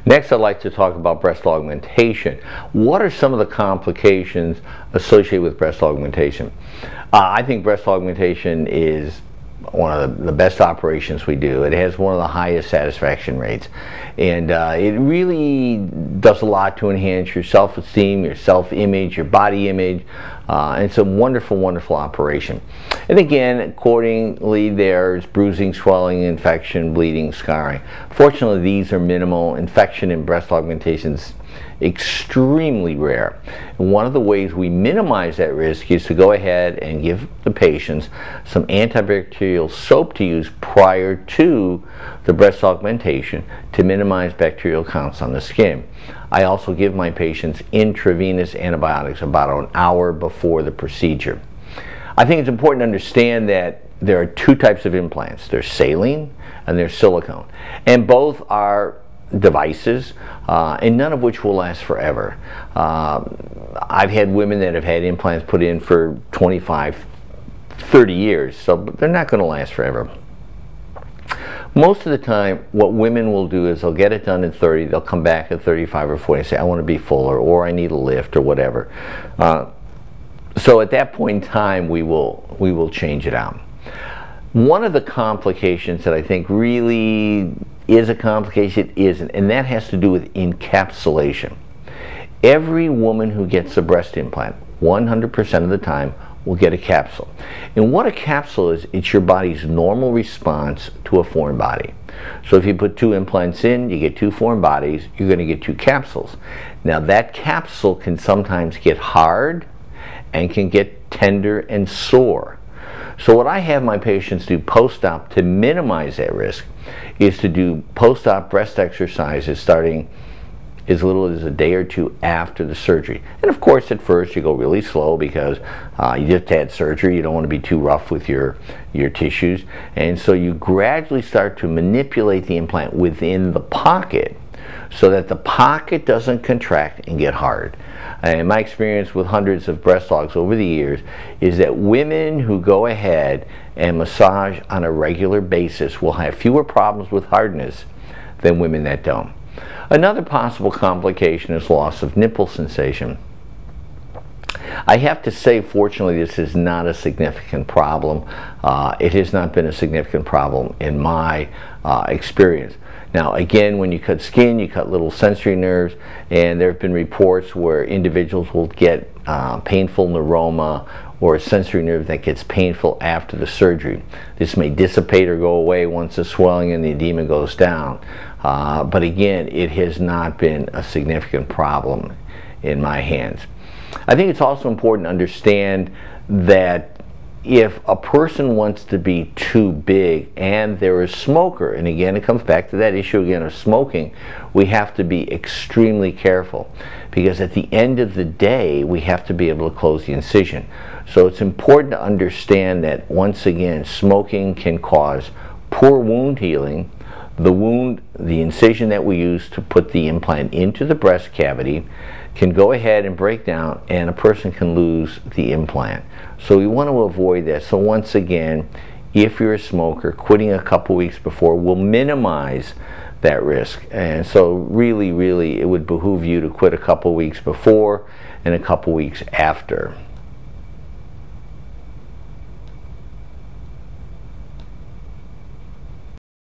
Next, I'd like to talk about breast augmentation. What are some of the complications associated with breast augmentation? I think breast augmentation is one of the best operations we do. It has one of the highest satisfaction rates, and it really does a lot to enhance your self-esteem, your self-image, your body image. It's a wonderful, wonderful operation. And again, accordingly, there's bruising, swelling, infection, bleeding, scarring. Fortunately, these are minimal. Infection in breast augmentations extremely rare. And one of the ways we minimize that risk is to go ahead and give the patients some antibacterial soap to use prior to the breast augmentation to minimize bacterial counts on the skin. I also give my patients intravenous antibiotics about an hour before the procedure. I think it's important to understand that there are two types of implants. There's saline and there's silicone, and both are devices, and none of which will last forever. I've had women that have had implants put in for 25, 30 years, so they're not going to last forever. Most of the time, what women will do is they'll get it done at 30, they'll come back at 35 or 40 and say, I want to be fuller, or I need a lift, or whatever. So at that point in time, we will change it out. One of the complications that I think really is a complication isn't, and that has to do with encapsulation. Every woman who gets a breast implant, 100% of the time, will get a capsule. And what a capsule is, it's your body's normal response to a foreign body. So if you put 2 implants in, you get 2 foreign bodies, you're going to get 2 capsules. Now that capsule can sometimes get hard and can get tender and sore. So what I have my patients do post-op to minimize that risk is to do post-op breast exercises starting as little as a day or 2 after the surgery. And of course, at first you go really slow because you just had surgery. You don't want to be too rough with your tissues. And so you gradually start to manipulate the implant within the pocket so that the pocket doesn't contract and get hard. And my experience with hundreds of breast augs over the years is that women who go ahead and massage on a regular basis will have fewer problems with hardness than women that don't. Another possible complication is loss of nipple sensation. I have to say, fortunately, this is not a significant problem. It has not been a significant problem in my experience. Now, again, when you cut skin, you cut little sensory nerves, and there have been reports where individuals will get painful neuroma or a sensory nerve that gets painful after the surgery. This may dissipate or go away once the swelling and the edema goes down. But again, it has not been a significant problem in my hands. I think it's also important to understand that if a person wants to be too big and they're a smoker, and again it comes back to that issue again of smoking, we have to be extremely careful, because at the end of the day we have to be able to close the incision. So it's important to understand that, once again, smoking can cause poor wound healing. The incision that we use to put the implant into the breast cavity can go ahead and break down, and a person can lose the implant. So we want to avoid that. So once again, if you're a smoker, quitting a couple weeks before will minimize that risk. And so really, it would behoove you to quit a couple weeks before and a couple weeks after.